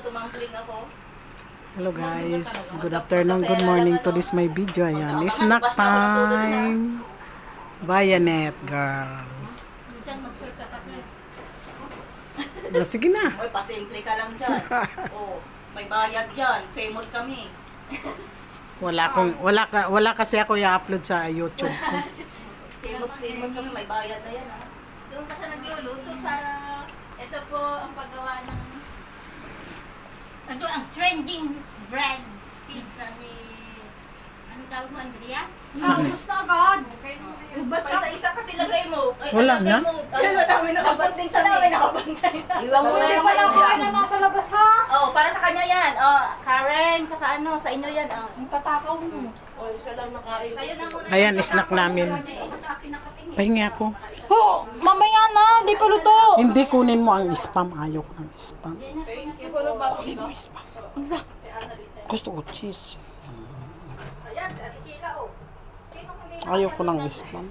Tumangkling ako. Hello guys, good afternoon, good morning to this my video. Ayan, snack time. Bayanet girl. Minsan mag-shortcut ako. Sige na. Oy, pasimple ka lang dyan. Oh, may bayad dyan. Famous kami. Wala kasi ako i-upload sa YouTube ko. Famous kami. May bayad na yan. Doon ka sa nagluluto para ito po ang paggawa ng ito ang trending bread pizza ni anong tawag mo, Andrea? Saan? Gusto agad. Para sa isa kasi lagay mo. Wala na? Dami nakabantay sa dami nakabantay. Iwan mo na yung wala ko na nasa labas ha. Oh, para sa kanya yan. Oh, Karen, tsaka ano, sa inyo yan. Oh. Ang tatakaw mo. Oh, isa lang nakain. Sa'yo na muna. Ayan, snack namin. Sa akin nakatingin. Pahingi ako. Oh, mamaya na, hindi pa luto. Hindi kunin mo ang spam. Ayaw ko ng spam. Kunin mo spam. Gusto ko cheese. Ayaw ko ng spam.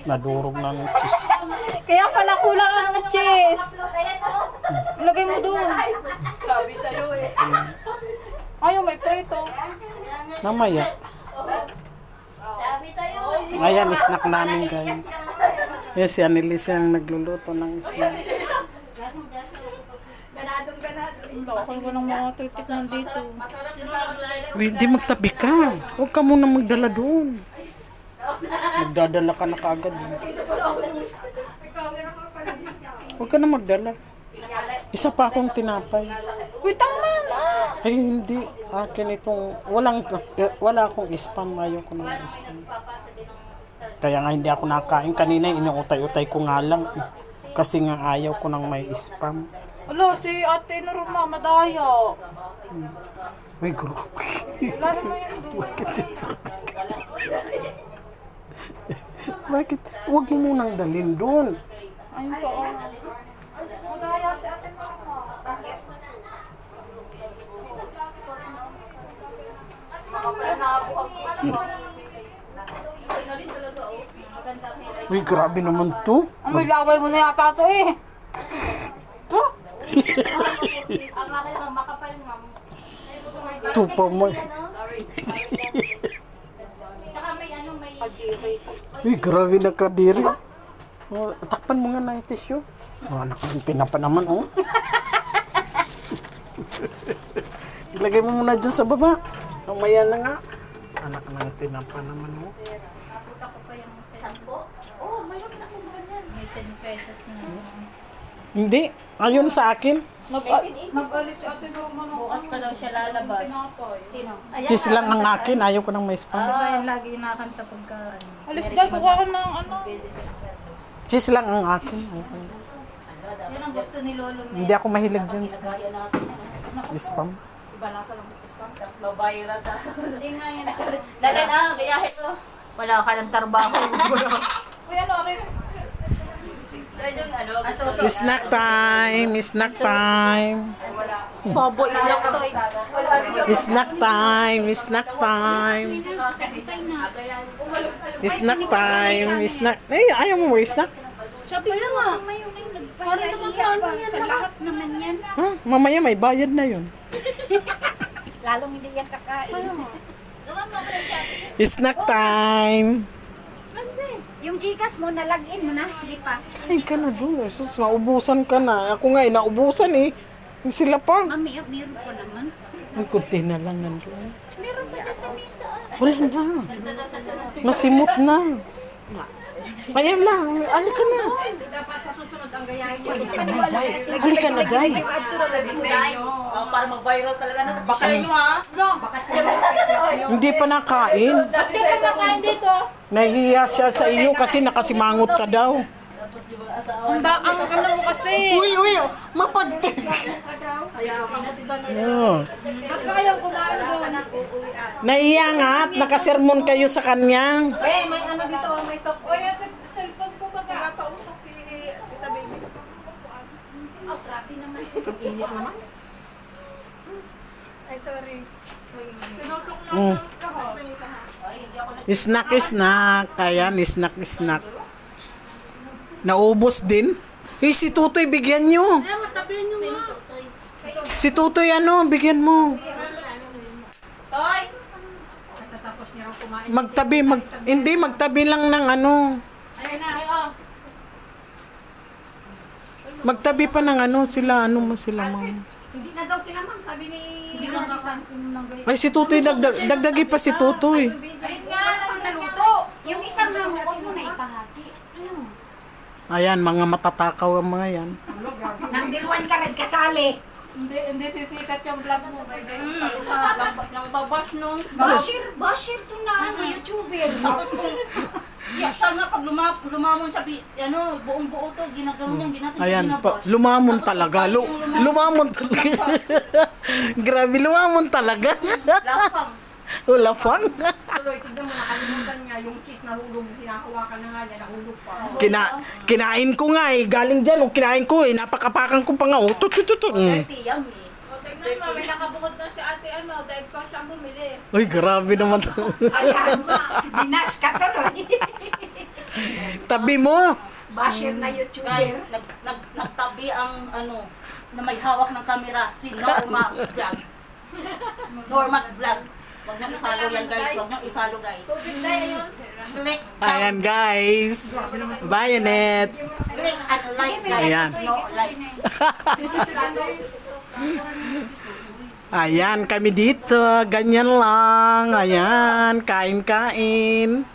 Nadurog na ng cheese. Kaya pala kulang ang cheese. Ilagay mo doon. Sabi sa'yo eh. Ayaw, may prito. Mamaya. Sabi sa'yo. Ayan, snack namin guys. Yes, si Annelies ang nagluluto ng snack. Ako ko ng mga tutik nandito. Hindi magtabi ka. Huwag ka muna magdala doon. Magdadala ka na kaagad. Huwag ka na magdala. Isa pa akong tinapay. Uy, tama na. Ay, hindi. Akin itong, wala akong spam. Ayaw ko ng spam. Kaya nga hindi ako nakain. Kanina inuutay-utay ko nga lang. Kasi nga ayaw ko ng may spam. Alo, si ate Norma, madaya. Uy, group. Lalo mo yun doon. Bakit yan sabi ka? Bakit? Huwag mo munang dalhin doon. Ayun pa, oh. Madaya si ate Norma. Uy, grabe naman to. Ang may laway mo na yata ito eh. Ito? Ang akin ang makapal nga. Tupa mo. Saka may ano, may Uy, grabe na kadiri. Oh, takpan mo nga na yung tissue. Oh, anak ko, tinapa naman, oh. Ilagay mo muna dyan sa baba. Mamaya na nga. Anak ng tinapa naman, oh. nabuta ko pa yung 10. Oh, mayroon na akong ganyan. May 10 pesos na. Hindi. Ayun sa akin. Nag-alis si ate Norma ng Bukas pa daw siya lalabas. tinapay. Sino? Cheese lang ang akin. Ayaw ko ng may spam. Yan lagi nakakanta pagka ano. Alis dyan, kuha ko ng ano. Cheese lang ang akin. Okay. Yan ang gusto ni Lolo Mel. Hindi ako mahilig dyan sa Kaya natin. spam. Iba lang sa lamang spam. Tapos mabayra ta. Hindi nga yan. Dagan gayahin mo. Wala ka ng trabaho. Kuya Lore. Yung ano, Snack time. Snack time. Bobo, islak to eh. Snack time. Snack time. Snack time. Snack. Ay, ayaw mo snack? Siyempre yan nga. Para naman sa lahat naman yan. Ha? Mamaya may bayad na yun. Lalong hindi yan kakain. gawan mo ko yung sabi. Snack time. Yung Gcash mo, nalagin mo na, hindi pa. Ay ka na doon. Sus, naubusan ka na. Ako nga, naubusan eh. Sila pa. Mami, meron pa naman. Ang kunti na lang nandun. Meron pa dyan sa mesa. Wala na. Masimot na. Ayan na. Ali ka na. Dapat sa susunod ang gayahin mo. Ali ka na, Day. Para mag-viral talaga na. Tapos share nyo ha. Hindi pa nakain. Hindi ka makain dito. Nahihiya siya sa iyo kasi nakasimangot ka daw. Ang ano mo kasi. Uy, mapagti. Oh. Ba't kayang kumain doon? Nahiya nga at nakasermon kayo sa kanya. Eh, may ano dito, may soft. O yung cellphone ko baga. Nakausap si Tita Baby. Oh, grabe naman. Ang init naman. Ay, sorry. Sinutok na Mm. May isa ha. Snack. Ayan, snack. Naubos din. Eh, si Tutoy, bigyan nyo. Kaya matabi nyo nga. Toy. Si Tutoy ano, bigyan mo. Toy! Magtabi, hindi, magtabi lang ng ano. Ay, oh. Magtabi pa ng ano sila, ano mo sila, ma'am. Hindi na daw kinamang, sabi ni... Hindi ko nakakansin mo ng ganyan. Ay, si Tutoy, dagdagi pa si Tutoy. Ayun nga, naluto. Yung isang hangin, huwag mo na ipahati. Ayan, mga matatakaw ang mga yan. Number 1 ka rin kasali. Hindi sisikat yung vlog mo. Nang babash nung... Bashir to na, YouTuber. Tapos kung siya nga pag lumamon sa buong buo to, ginagano niya, hindi natin siya Ayan, ginabash. lumamon talaga. Lumamon talaga. Grabe, lumamon talaga. Lapang. Wala pang. Tuloy, tignan mo, nakalimutan niya yung cheese nahulog. Hinahawakan na nga niya, nahulog pa. Kinain ko nga eh. Galing dyan, kinain ko eh. Napakapakan ko pa nga. Oh, Dirty, yummy. O, tignan mo, may nakabukod na si ate, dahil ko siyang bumili. Uy, grabe naman. Ayan mo, binas ka tuloy. Tabi mo. Bashir na YouTuber. Guys, nagtabi ang na may hawak ng kamera. Si Norma Vlog. Norma's Vlog. Huwag niyong i-follow yan guys. Huwag niyong i-follow guys. Tubig tayo yun. Click, Ayan, guys. Bayonet. click and like guys. Ayan. No, like. Ayan, kami dito. Ganyan lang. Ayan, kain-kain.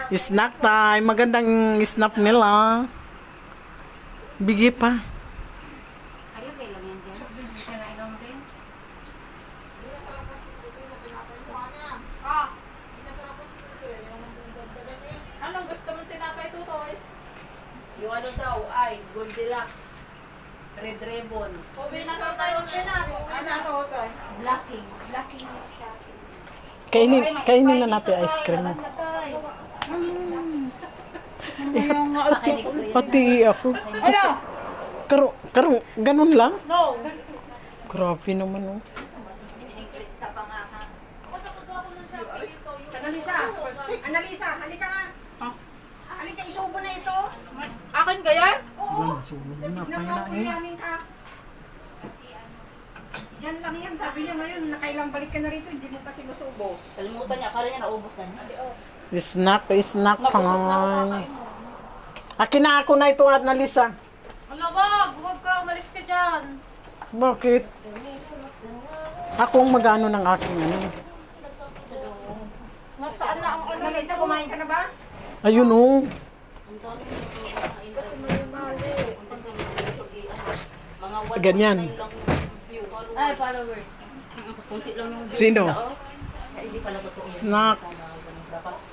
Snack time. Magandang snack nila. Bigi pa. Anong gusto mong tinapay, Tutoy? Yung ano daw ay Goldilocks, Red Ribbon. Ubi na daw tayo ng pinas. Ano, Tutoy? Blacking siya. Kainin na natin ice cream. Pati ako. Ano? Karo, ganun lang? No. Grabe naman oh. Analisa, halika nga. Halika, isubo na ito. Akin kaya? Oo. Sunod na, Napakuyanin ka. Diyan lang yan. Sabi niya ngayon, nakailang balik ka na rito, hindi mo pa sinusubo. Kalimutan niya. Akala niya naubos na niya. Snack time. Akin na ako na ito at nalisa. Wala wag. Huwag ka. Umalis ka dyan. Bakit? Akong magano ng aking ano. Nasaan na ang ano? Analisa, kumain ka na ba? Ayun oh. Mga Ganyan. Ay, followers. Kunti lang yung Sino? Kaya hindi pala totoo. Snack.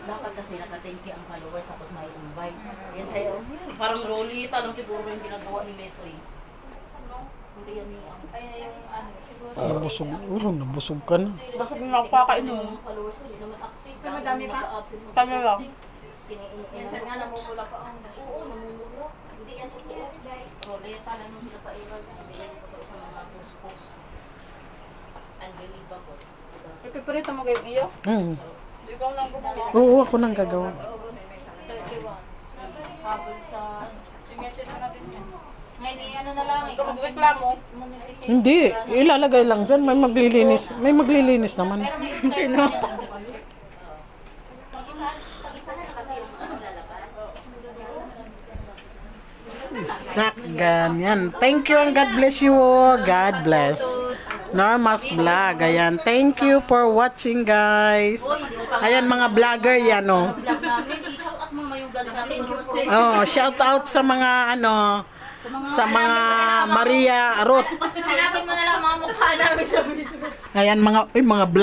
Dapat kasi naka-10K ang followers tapos may invite. Yan sa'yo. Parang rolita lang siguro yung ginagawa ni Metoy. Hindi yan yung Nabusog. Nabusog ka na. Bakit mo nakakakain mo? yung followers ko, hindi naman active. Ay, madami pa? Naka-absent. Kanya lang. Minsan nga namumula pa ang oo, namumula. Hindi yan totoo. Roleta lang nung sila pa-iwan. Hindi yan totoo sa mga post-post. Unbelievable. Ipiprito mo kayong iyo? Ikaw lang gumawa. Oo, ako nang gagawa. August 31. Habol sa... I-message mo natin yan. Ngayon, ano na lang. Ikaw magreklamo. Hindi, ilalagay lang dyan. May maglilinis. May maglilinis naman. Sino? Snack ganyan. Thank you and God bless you all. God bless. Norma's Vlog. Ayan. Thank you for watching guys. Ayan mga vlogger yan oh. Vlog namin, i-shout out mo yung vlog namin. Oh, shout out sa mga ano, sa mga Maria Arot. Hanapin mo na lang mga mukha namin sa Facebook. Ayan mga vlog.